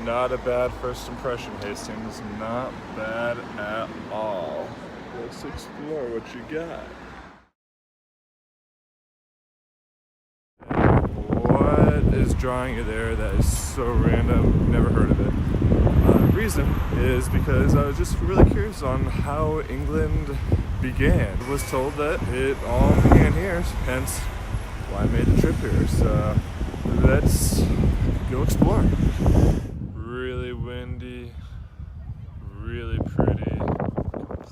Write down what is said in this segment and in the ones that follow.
Not a bad first impression, Hastings. Not bad at all. Let's explore what you got. What is drawing you there that is so random? Never heard of it. Reason is because I was just really curious on how England began. I was told that it all began here, hence why I made the trip here. So let's go explore. Really windy, really pretty, complete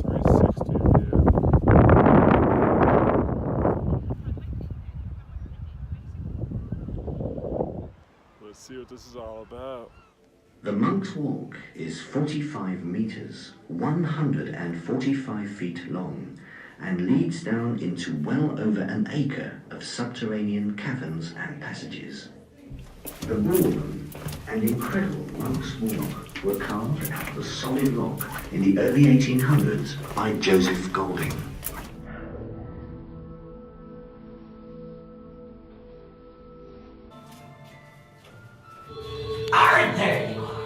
360 view. Let's see what this is all about. The Monk's Walk is 45 metres, 145 feet long, and leads down into well over an acre of subterranean caverns and passages. The ballroom and incredible Monk's Walk were carved out of the solid rock in the early 1800s by Joseph Golding. There you are.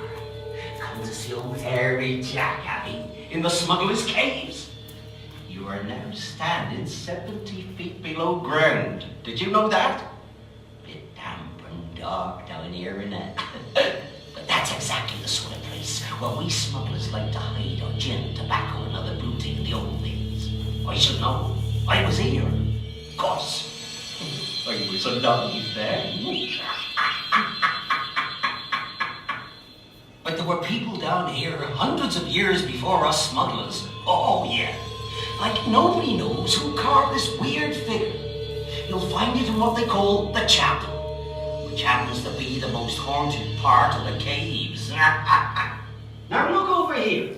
Come to see old Hairy Jack, Abby, in the smuggler's caves. You are now standing 70 feet below ground. Did you know that? Bit damp and dark down here, innit? But that's exactly the sort of place where we smugglers like to hide our gin, tobacco, and other booty in the old days. I should know. I was here. Of course. I was alive then. But there were people down here hundreds of years before us smugglers. Oh, yeah. Like nobody knows who carved this weird figure. You'll find it in what they call the chapel, which happens to be the most haunted part of the caves. Now look over here.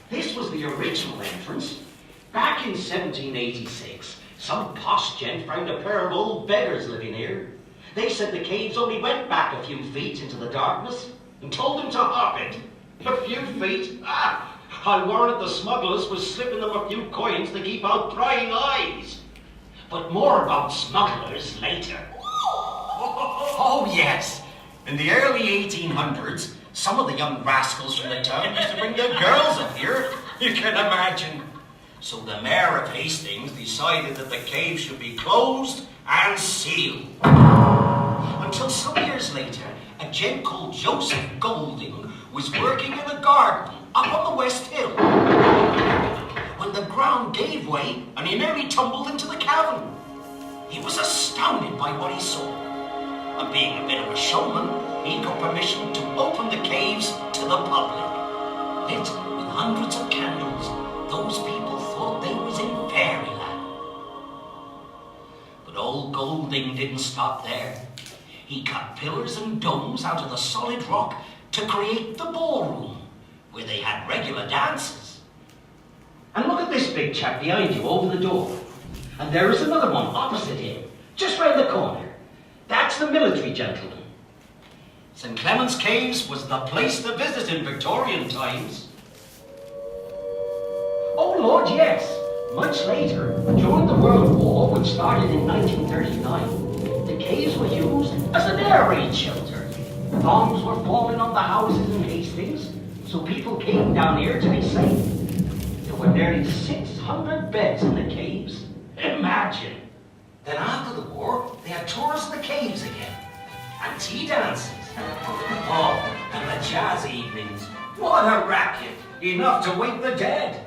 This was the original entrance. Back in 1786, some posh gent found a pair of old beggars living here. They said the caves only went back a few feet into the darkness, and told them to hop it. A few feet? I warrant the smugglers was slipping them a few coins to keep out prying eyes. But more about smugglers later. Oh yes, in the early 1800s, some of the young rascals from the town used to bring their girls up here. You can imagine. So the mayor of Hastings decided that the cave should be closed and sealed. Until some years later, a gent called Joseph Golding was working in a garden up on the West Hill when the ground gave way and he nearly tumbled into the cavern. He was astounded by what he saw, and being a bit of a showman, he got permission to open the caves to the public. Lit with hundreds of candles, those people thought they was in fairyland. But old Golding didn't stop there. He cut pillars and domes out of the solid rock to create the ballroom, where they had regular dances. And look at this big chap behind you over the door. And there is another one opposite him, just round the corner. That's the military gentleman. St. Clement's Caves was the place to visit in Victorian times. Oh Lord, yes. Much later, during the World War, which started in 1939, the caves were used as an air raid shelter. Bombs were falling on the houses in Hastings, so people came down here to be safe. There were nearly 600 beds in the caves. Imagine. Then after the war, they had tours of the caves again. And tea dances. Oh, and the jazz evenings. What a racket. Enough to wake the dead.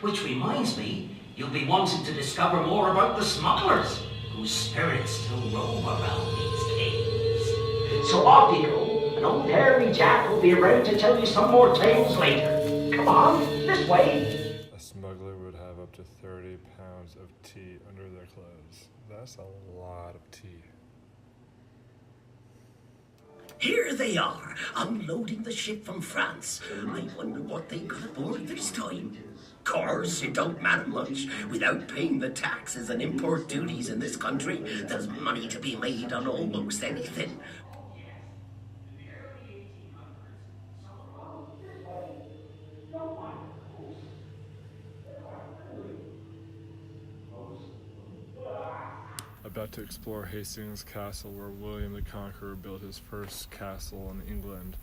Which reminds me, you'll be wanting to discover more about the smugglers, whose spirits still roam around these caves. So off you go, and old Hairy Jack will be around to tell you some more tales later. Come on, this way. A smuggler would have up to 30 pounds of tea under their clothes. That's a lot of tea. Here they are, unloading the ship from France. I wonder what they got aboard this time. Course, it don't matter much. Without paying the taxes and import duties in this country, there's money to be made on almost anything. A about to explore Hastings Castle, where William the Conqueror built his first castle in England,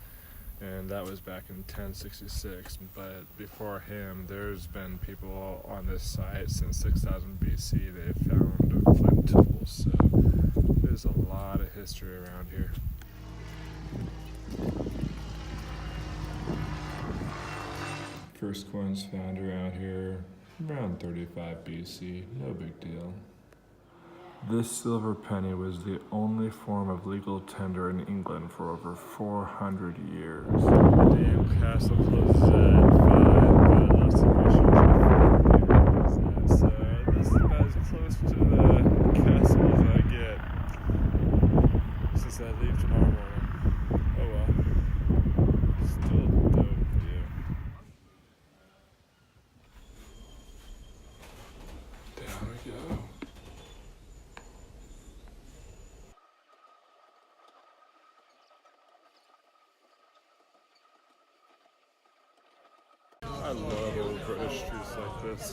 and that was back in 1066. But before him, there's been people on this site since 6000 BC. They've found flint tools, so there's a lot of history around here. First coins found around here around 35 BC, no big deal. This silver penny was the only form of legal tender in England for over 400 years. The damn castle closes at 5, but lots of issues. So this is about as close to the castle as I get since I leave tomorrow morning. Oh well. Still dope view. Down we go. I love old British streets like this.